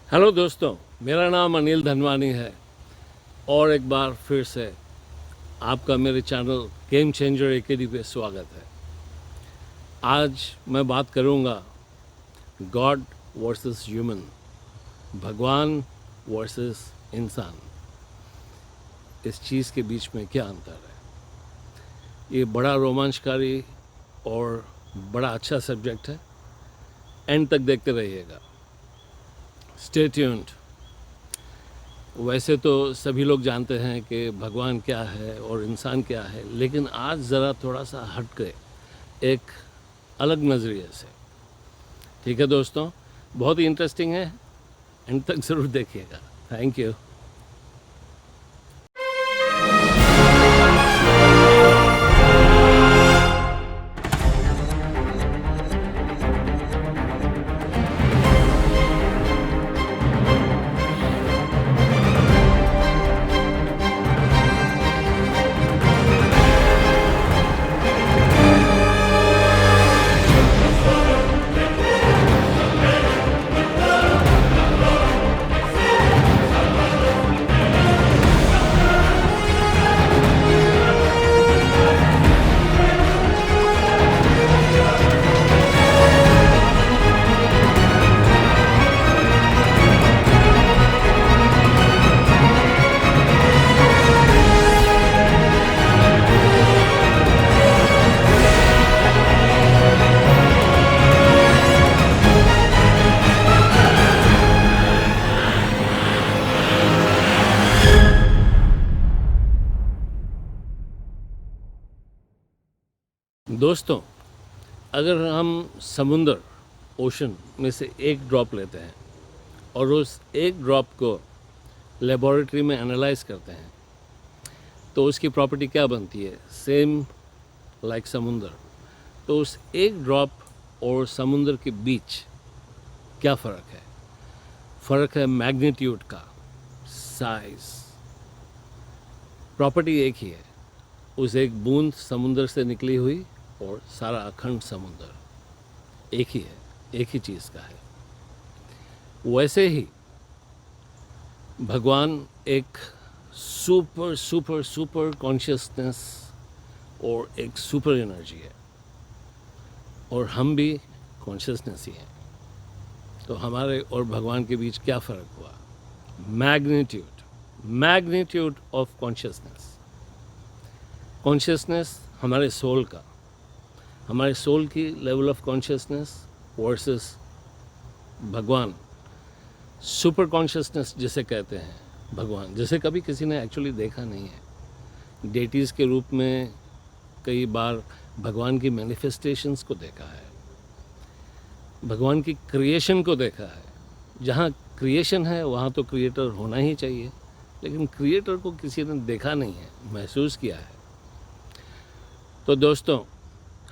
Hello दोस्तों, मेरा नाम अनिल धनवानी है और एक बार फिर से आपका मेरे चैनल गेम चेंजर एकेडी पे स्वागत है। आज मैं बात करूंगा गॉड वर्सेस ह्यूमन, भगवान वर्सेस इंसान। इस चीज़ के बीच में क्या अंतर है? ये बड़ा रोमांचकारी और बड़ा अच्छा सब्जेक्ट है। एंड तक देखते रहिएगा। Stay tuned. वैसे तो सभी लोग जानते हैं कि भगवान क्या है और इंसान क्या है, लेकिन आज ज़रा थोड़ा सा हट गए, एक अलग नज़रिए से। ठीक है दोस्तों, बहुत ही इंटरेस्टिंग है, एंड तक ज़रूर देखिएगा। Thank you. दोस्तों, अगर हम समुंदर ओशन में से एक ड्रॉप लेते हैं और उस एक ड्रॉप को लेबोरेटरी में एनालाइज करते हैं तो उसकी प्रॉपर्टी क्या बनती है? सेम लाइक समुंदर। तो उस एक ड्रॉप और समुंदर के बीच क्या फ़र्क है? फ़र्क है मैग्नीट्यूड का, साइज। प्रॉपर्टी एक ही है, उस एक बूंद समुंदर से निकली हुई और सारा अखंड समुंदर एक ही है, एक ही चीज़ का है। वैसे ही भगवान एक सुपर सुपर सुपर कॉन्शियसनेस और एक सुपर एनर्जी है, और हम भी कॉन्शियसनेस ही हैं। तो हमारे और भगवान के बीच क्या फ़र्क हुआ? Magnitude of consciousness. कॉन्शियसनेस हमारे सोल का, हमारे सोल की लेवल ऑफ कॉन्शियसनेस वर्सेस भगवान, सुपर कॉन्शियसनेस जिसे कहते हैं भगवान, जिसे कभी किसी ने एक्चुअली देखा नहीं है। डेटीज़ के रूप में कई बार भगवान की मैनिफेस्टेशंस को देखा है, भगवान की क्रिएशन को देखा है। जहाँ क्रिएशन है वहाँ तो क्रिएटर होना ही चाहिए, लेकिन क्रिएटर को किसी ने देखा नहीं है, महसूस किया है। तो दोस्तों,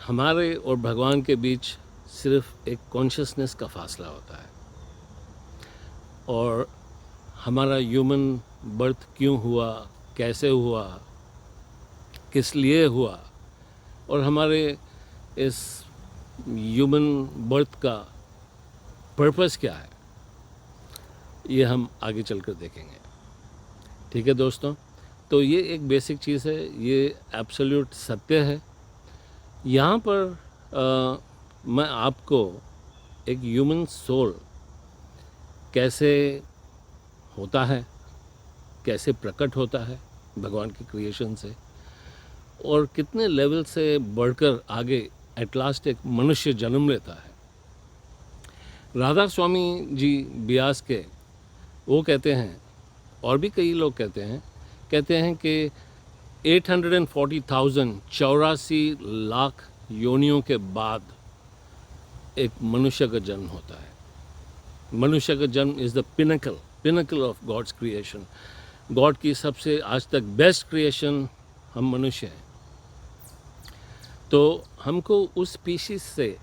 हमारे और भगवान के बीच सिर्फ एक कॉन्शियसनेस का फासला होता है। और हमारा ह्यूमन बर्थ क्यों हुआ, कैसे हुआ, किस लिए हुआ, और हमारे इस ह्यूमन बर्थ का पर्पस क्या है, ये हम आगे चलकर देखेंगे। ठीक है दोस्तों, तो ये एक बेसिक चीज़ है, ये एब्सोल्यूट सत्य है। यहाँ पर मैं आपको एक ह्यूमन सोल कैसे होता है, कैसे प्रकट होता है भगवान की क्रिएशन से, और कितने लेवल से बढ़कर आगे एट लास्ट एक मनुष्य जन्म लेता है। राधा स्वामी जी ब्यास के वो कहते हैं, और भी कई लोग कहते हैं कि 840,000 84 लाख योनियों के बाद एक मनुष्य का जन्म होता है। मनुष्य का जन्म is the pinnacle of God's creation. God की सबसे आज तक बेस्ट क्रिएशन हम मनुष्य हैं। तो हमको उस स्पीशीज से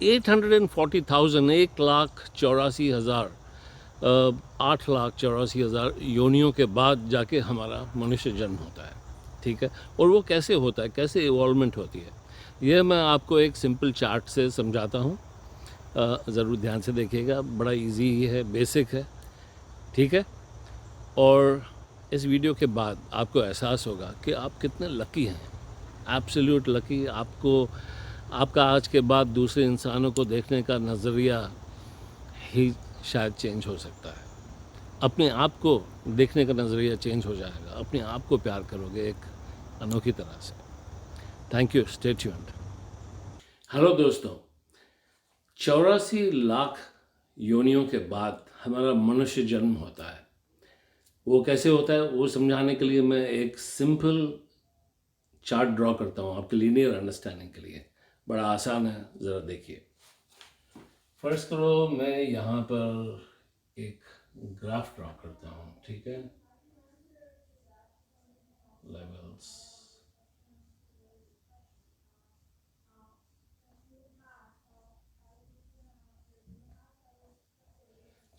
840,000 1,84,000 8,84,000 योनियों के बाद जाके हमारा मनुष्य जन्म होता है। ठीक है, और वो कैसे होता है, कैसे इवॉल्वमेंट होती है, यह मैं आपको एक सिंपल चार्ट से समझाता हूँ। ज़रूर ध्यान से देखिएगा, बड़ा इजी ही है, बेसिक है, ठीक है। और इस वीडियो के बाद आपको एहसास होगा कि आप कितने लकी हैं, एब्सोल्यूट लकी। आपका आज के बाद दूसरे इंसानों को देखने का नज़रिया ही शायद चेंज हो सकता है। अपने आप को देखने का नज़रिया चेंज हो जाएगा, अपने आप को प्यार करोगे एक अनोखी तरह से। Thank you, stay tuned. Hello दोस्तों, 84 लाख योनियों के बाद हमारा मनुष्य जन्म होता है। वो कैसे होता है वो समझाने के लिए मैं एक सिंपल चार्ट ड्रॉ करता हूँ आपके लीनियर अंडरस्टैंडिंग के लिए। बड़ा आसान है, ज़रा देखिए। फर्ज करो मैं यहाँ पर एक ग्राफ ड्रॉ करता हूँ, ठीक है। लेवल्स,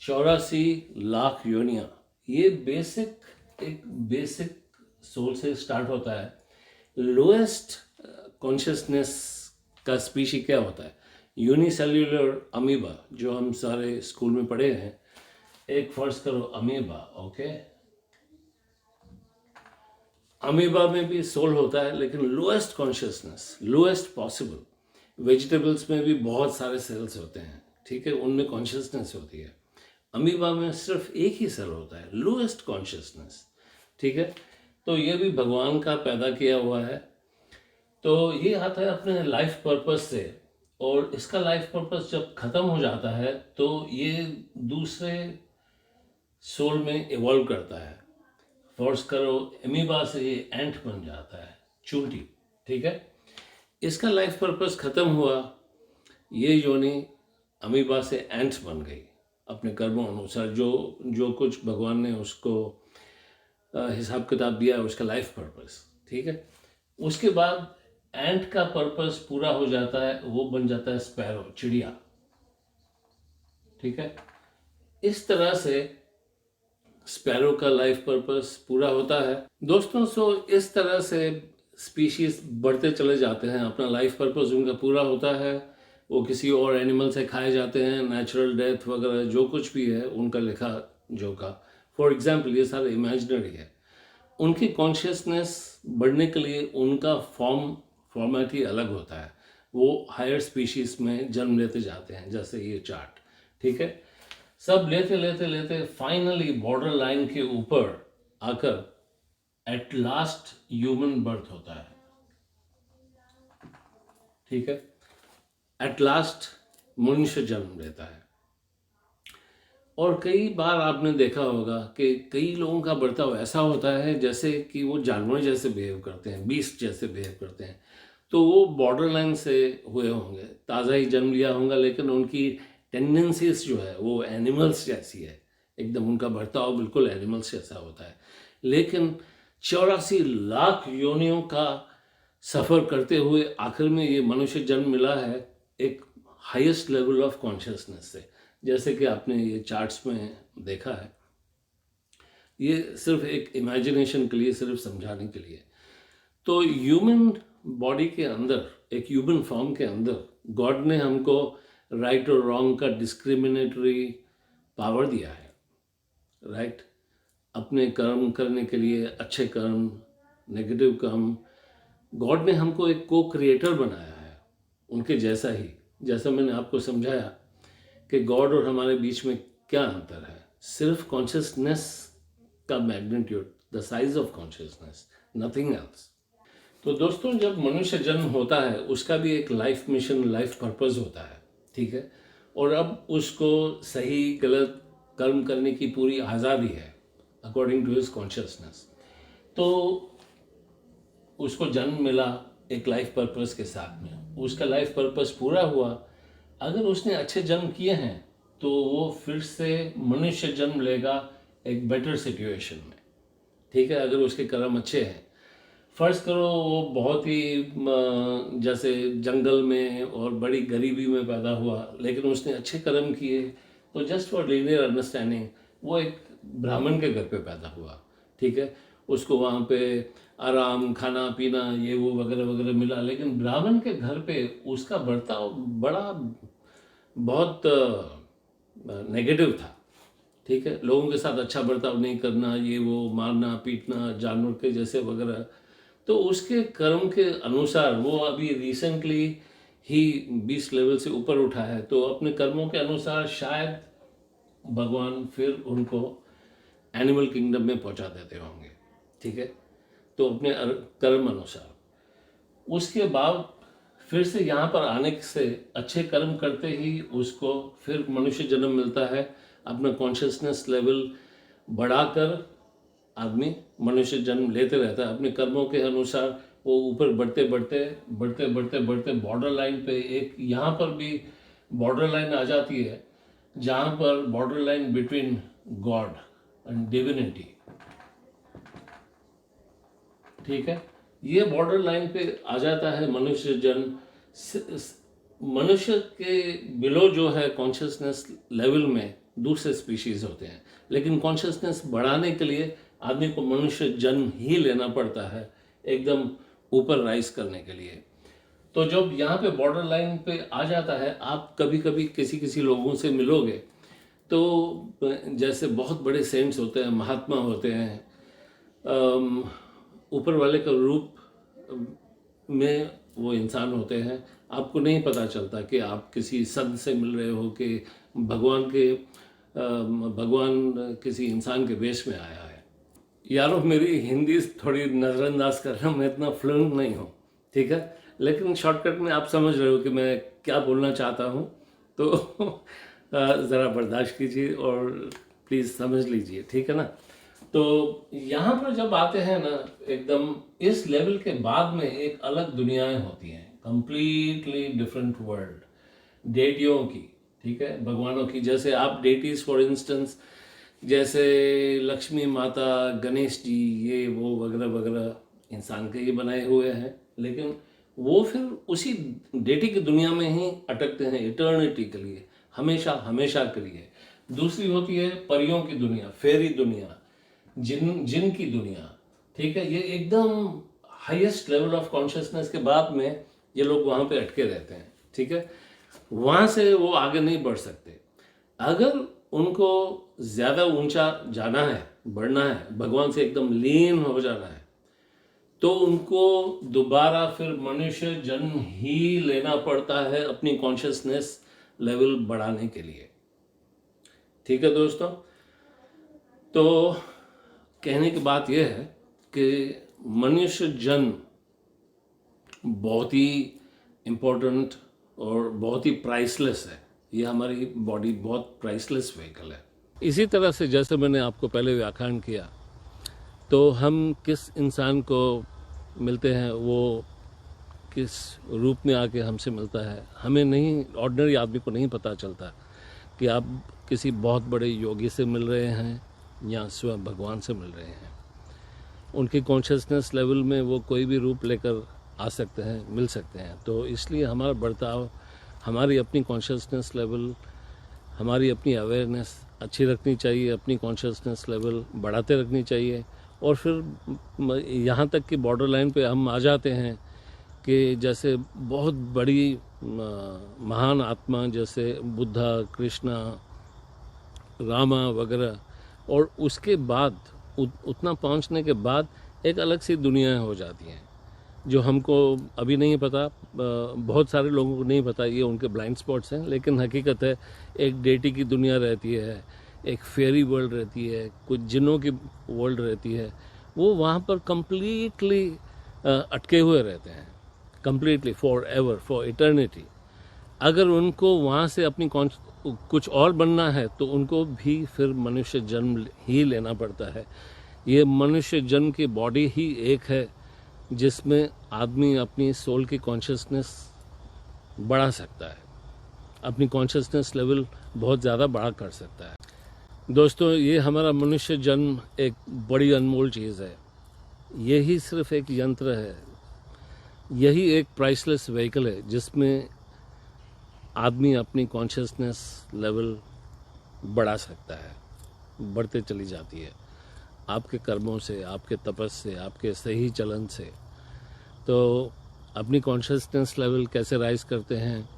चौरासी लाख योनियाँ, ये एक बेसिक सोल से स्टार्ट होता है। लोएस्ट कॉन्शियसनेस का स्पीशी क्या होता है? यूनिसेल्यूलर अमीबा, जो हम सारे स्कूल में पढ़े हैं। एक फर्ज करो अमीबा, ओके। अमीबा में भी सोल होता है, लेकिन lowest consciousness, lowest possible. Vegetables में भी बहुत सारे सेल्स होते हैं, ठीक है, उनमें कॉन्शियसनेस होती है। अमीबा में सिर्फ एक ही सेल होता है, लोएस्ट कॉन्शियसनेस, ठीक है। तो ये भी भगवान का पैदा किया हुआ है। तो ये आता है अपने लाइफ पर्पस से, और इसका लाइफ पर्पस जब ख़त्म हो जाता है तो ये दूसरे सोल में इवॉल्व करता है। फॉर्स करो एमीबा से ये एंट बन जाता है, चूंटी, ठीक है। इसका लाइफ पर्पस ख़त्म हुआ, ये योनि अमीबा से एंट बन गई अपने कर्मों अनुसार। जो जो कुछ भगवान ने उसको हिसाब किताब दिया है उसका लाइफ पर्पस, ठीक है। उसके बाद एंट का पर्पस पूरा हो जाता है, वो बन जाता है स्पैरो, चिड़िया, ठीक है। इस तरह से स्पैरो का लाइफ पर्पस पूरा होता है दोस्तों। सो इस तरह से स्पीशीज बढ़ते चले जाते हैं, अपना लाइफ पर्पस उनका पूरा होता है, वो किसी और एनिमल से खाए जाते हैं, नेचुरल डेथ वगैरह जो कुछ भी है उनका लिखा जोखा। फॉर एग्जाम्पल ये सारे इमेजिनरी है। उनकी कॉन्शियसनेस बढ़ने के लिए उनका फॉर्मेट ही अलग होता है, वो हायर स्पीशीज में जन्म लेते जाते हैं, जैसे ये चार्ट, ठीक है। सब लेते लेते लेते फाइनली बॉर्डर लाइन के ऊपर आकर एट लास्ट ह्यूमन बर्थ होता है, ठीक है। एट लास्ट मनुष्य जन्म लेता है। और कई बार आपने देखा होगा कि कई लोगों का बर्ताव ऐसा होता है जैसे कि वो जानवर जैसे बिहेव करते हैं, बीस्ट जैसे बिहेव करते हैं। तो वो बॉर्डर लाइन से हुए होंगे, ताज़ा ही जन्म लिया होगा, लेकिन उनकी टेंडेंसीज जो है वो एनिमल्स जैसी है, एकदम उनका बर्ताव बिल्कुल एनिमल्स जैसा होता है। लेकिन 84 लाख योनियों का सफ़र करते हुए आखिर में ये मनुष्य जन्म मिला है एक हाईएस्ट लेवल ऑफ कॉन्शियसनेस से, जैसे कि आपने ये चार्ट्स में देखा है। ये सिर्फ एक इमेजिनेशन के लिए, सिर्फ समझाने के लिए। तो ह्यूमन बॉडी के अंदर, एक ह्यूमन फॉर्म के अंदर गॉड ने हमको राइट और रॉन्ग का डिस्क्रिमिनेटरी पावर दिया है, राइट। अपने कर्म करने के लिए, अच्छे कर्म, नेगेटिव कर्म, गॉड ने हमको एक को क्रिएटर बनाया है उनके जैसा ही। जैसा मैंने आपको समझाया कि गॉड और हमारे बीच में क्या अंतर है, सिर्फ कॉन्शियसनेस का magnitude, the size of consciousness, nothing else. तो दोस्तों, जब मनुष्य जन्म होता है उसका भी एक लाइफ मिशन, लाइफ पर्पस होता है, ठीक है। और अब उसको सही गलत कर्म करने की पूरी आज़ादी है अकॉर्डिंग टू हिज कॉन्शियसनेस। तो उसको जन्म मिला एक लाइफ पर्पस के साथ में, उसका लाइफ पर्पस पूरा हुआ। अगर उसने अच्छे जन्म किए हैं तो वो फिर से मनुष्य जन्म लेगा एक बेटर सिचुएशन में, ठीक है। अगर उसके कर्म अच्छे हैं, फर्ज करो वो बहुत ही जैसे जंगल में और बड़ी गरीबी में पैदा हुआ, लेकिन उसने अच्छे कर्म किए, तो जस्ट फॉर लीनियर अंडरस्टैंडिंग वो एक ब्राह्मण के घर पे पैदा हुआ, ठीक है। उसको वहाँ पे आराम, खाना पीना, ये वो वगैरह वगैरह मिला, लेकिन ब्राह्मण के घर पे उसका बर्ताव बहुत नेगेटिव था, ठीक है, लोगों के साथ अच्छा बर्ताव नहीं करना, ये वो, मारना पीटना जानवर के जैसे वगैरह, तो उसके कर्म के अनुसार वो अभी रिसेंटली ही 20 लेवल से ऊपर उठा है, तो अपने कर्मों के अनुसार शायद भगवान फिर उनको एनिमल किंगडम में पहुंचा देते होंगे, ठीक है। तो अपने कर्म अनुसार उसके बाद फिर से यहाँ पर आने से अच्छे कर्म करते ही उसको फिर मनुष्य जन्म मिलता है। अपना कॉन्शियसनेस लेवल बढ़ाकर आदमी मनुष्य जन्म लेते रहता है अपने कर्मों के अनुसार। वो ऊपर बढ़ते बढ़ते बढ़ते बढ़ते बढ़ते बॉर्डर लाइन पे एक यहाँ पर भी बॉर्डर लाइन आ जाती है, जहाँ पर border line between God and divinity, ठीक है। ये बॉर्डर लाइन पे आ जाता है मनुष्य जन्म। मनुष्य के बिलो जो है कॉन्शियसनेस लेवल में दूसरे स्पीशीज होते हैं, लेकिन कॉन्शियसनेस बढ़ाने के लिए आदमी को मनुष्य जन्म ही लेना पड़ता है एकदम ऊपर राइज करने के लिए। तो जब यहाँ पे बॉर्डर लाइन पे आ जाता है, आप कभी कभी किसी किसी लोगों से मिलोगे तो जैसे बहुत बड़े सेंट्स होते हैं, महात्मा होते हैं, ऊपर वाले का रूप में वो इंसान होते हैं, आपको नहीं पता चलता कि आप किसी संत से मिल रहे हो कि भगवान किसी इंसान के वेश में आया है। यारों, मेरी हिंदी थोड़ी नज़रअंदाज कर रहा हूँ, मैं इतना फ्लुएंट नहीं हूँ, ठीक है, लेकिन शॉर्टकट में आप समझ रहे हो कि मैं क्या बोलना चाहता हूँ, तो ज़रा बर्दाश्त कीजिए और प्लीज़ समझ लीजिए, ठीक है ना। तो यहाँ पर जब आते हैं ना, एकदम इस लेवल के बाद में एक अलग दुनियाएं होती हैं, कंप्लीटली डिफरेंट वर्ल्ड डेटियों की, ठीक है, भगवानों की। जैसे आप डेटीज फॉर इंस्टेंस, जैसे लक्ष्मी माता, गणेश जी, ये वो वगैरह वगैरह इंसान के ही बनाए हुए हैं, लेकिन वो फिर उसी डेटी की दुनिया में ही अटकते हैं इटर्निटी के लिए, हमेशा हमेशा के लिए। दूसरी होती है परियों की दुनिया, फेरी दुनिया, जिन की दुनिया, ठीक है। ये एकदम हाईएस्ट लेवल ऑफ कॉन्शियसनेस के बाद में ये लोग वहाँ पे अटके रहते हैं, ठीक है। वहाँ से वो आगे नहीं बढ़ सकते। अगर उनको ज़्यादा ऊंचा जाना है, बढ़ना है, भगवान से एकदम लीन हो जाना है, तो उनको दोबारा फिर मनुष्य जन्म ही लेना पड़ता है अपनी कॉन्शियसनेस लेवल बढ़ाने के लिए, ठीक है दोस्तों। तो कहने की बात यह है कि मनुष्य जन्म बहुत ही इम्पोर्टेंट और बहुत ही प्राइसलेस है। ये हमारी बॉडी बहुत प्राइसलेस व्हीकल है। इसी तरह से जैसे मैंने आपको पहले व्याख्यान किया, तो हम किस इंसान को मिलते हैं, वो किस रूप में आके हमसे मिलता है, हमें नहीं, ऑर्डिनरी आदमी को नहीं पता चलता कि आप किसी बहुत बड़े योगी से मिल रहे हैं या स्वयं भगवान से मिल रहे हैं। उनकी कॉन्शियसनेस लेवल में वो कोई भी रूप लेकर आ सकते हैं, मिल सकते हैं। तो इसलिए हमारा बर्ताव, हमारी अपनी कॉन्शियसनेस लेवल, हमारी अपनी अवेयरनेस अच्छी रखनी चाहिए, अपनी कॉन्शियसनेस लेवल बढ़ाते रखनी चाहिए। और फिर यहाँ तक कि बॉर्डर लाइन पे हम आ जाते हैं कि जैसे बहुत बड़ी महान आत्मा जैसे बुद्धा, कृष्णा, रामा वगैरह, और उसके बाद उतना पहुंचने के बाद एक अलग सी दुनियाएं हो जाती हैं जो हमको अभी नहीं पता, बहुत सारे लोगों को नहीं पता, ये उनके ब्लाइंड स्पॉट्स हैं। लेकिन हकीकत है, एक डेटी की दुनिया रहती है, एक फेरी वर्ल्ड रहती है, कुछ जिन्नों की वर्ल्ड रहती है। वो वहाँ पर कंप्लीटली अटके हुए रहते हैं, completely for ever, for eternity. अगर उनको वहाँ से अपनी कुछ और बनना है तो उनको भी फिर मनुष्य जन्म ही लेना पड़ता है। ये मनुष्य जन्म की बॉडी ही एक है जिसमें आदमी अपनी सोल की कॉन्शियसनेस बढ़ा सकता है, अपनी कॉन्शियसनेस लेवल बहुत ज़्यादा बढ़ा कर सकता है। दोस्तों, ये हमारा मनुष्य जन्म एक बड़ी अनमोल चीज़ है। यही सिर्फ एक यंत्र है, यही एक प्राइसलेस व्हीकल है जिसमें आदमी अपनी कॉन्शियसनेस लेवल बढ़ा सकता है, बढ़ते चली जाती है आपके कर्मों से, आपके तपस से, आपके सही चलन से। तो अपनी कॉन्शियसनेस लेवल कैसे राइज करते हैं?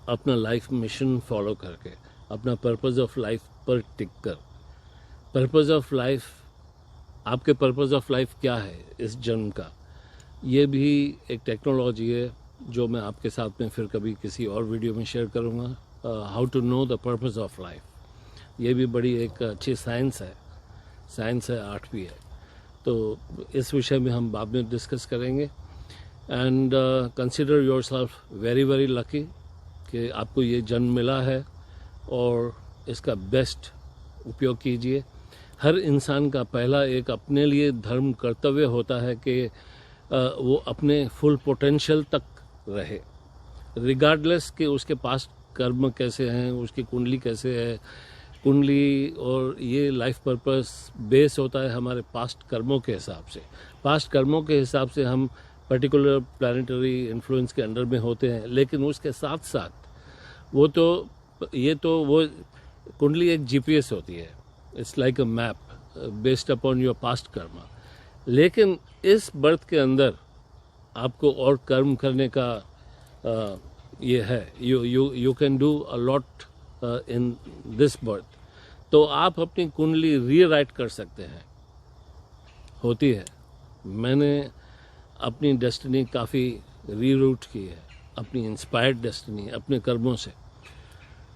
अपना लाइफ मिशन फॉलो करके, अपना पर्पस ऑफ लाइफ पर टिक कर। पर्पज़ ऑफ लाइफ, आपके पर्पज़ ऑफ लाइफ क्या है इस जन्म का, ये भी एक टेक्नोलॉजी है जो मैं आपके साथ में फिर कभी किसी और वीडियो में शेयर करूँगा। How to know the purpose of life, ये भी बड़ी एक अच्छी साइंस है, आर्ट भी है। तो इस विषय में हम बाद में डिस्कस करेंगे। And consider your self very very lucky कि आपको ये जन्म मिला है और इसका बेस्ट उपयोग कीजिए। हर इंसान का पहला एक अपने लिए धर्म कर्तव्य होता है कि वो अपने फुल पोटेंशियल तक रहे, रिगार्डलेस कि उसके पास कर्म कैसे हैं, उसकी कुंडली कैसे है। कुंडली और ये लाइफ पर्पस बेस होता है हमारे पास्ट कर्मों के हिसाब से। पास्ट कर्मों के हिसाब से हम पर्टिकुलर प्लानिटरी इन्फ्लुएंस के अंडर में होते हैं, लेकिन उसके साथ साथ वो कुंडली एक जीपीएस होती है। It's like a map based upon your past Karma. लेकिन इस बर्थ के अंदर आपको और कर्म करने का ये है, you can do a lot in this birth. तो आप अपनी कुंडली रीराइट कर सकते हैं, होती है। मैंने अपनी डेस्टिनी काफ़ी रीरूट की है, अपनी इंस्पायर्ड डेस्टिनी अपने कर्मों से,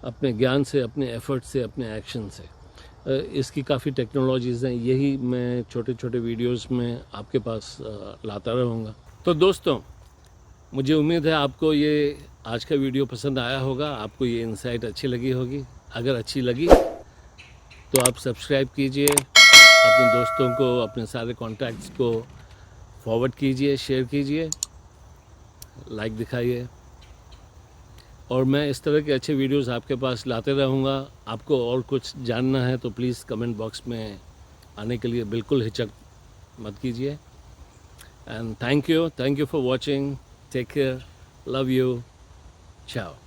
अपने ज्ञान से, अपने एफर्ट से, अपने एक्शन से। इसकी काफ़ी टेक्नोलॉजीज़ हैं, यही मैं छोटे छोटे वीडियोस में आपके पास लाता रहूँगा। तो दोस्तों, मुझे उम्मीद है आपको ये आज का वीडियो पसंद आया होगा, आपको ये इंसाइट अच्छी लगी होगी। अगर अच्छी लगी तो आप सब्सक्राइब कीजिए, अपने दोस्तों को, अपने सारे कॉन्टैक्ट्स को फॉरवर्ड कीजिए, शेयर कीजिए, लाइक दिखाइए। और मैं इस तरह के अच्छे वीडियोस आपके पास लाते रहूँगा। आपको और कुछ जानना है तो प्लीज़ कमेंट बॉक्स में आने के लिए बिल्कुल हिचक मत कीजिए। And thank you for watching. Take care, love you, ciao.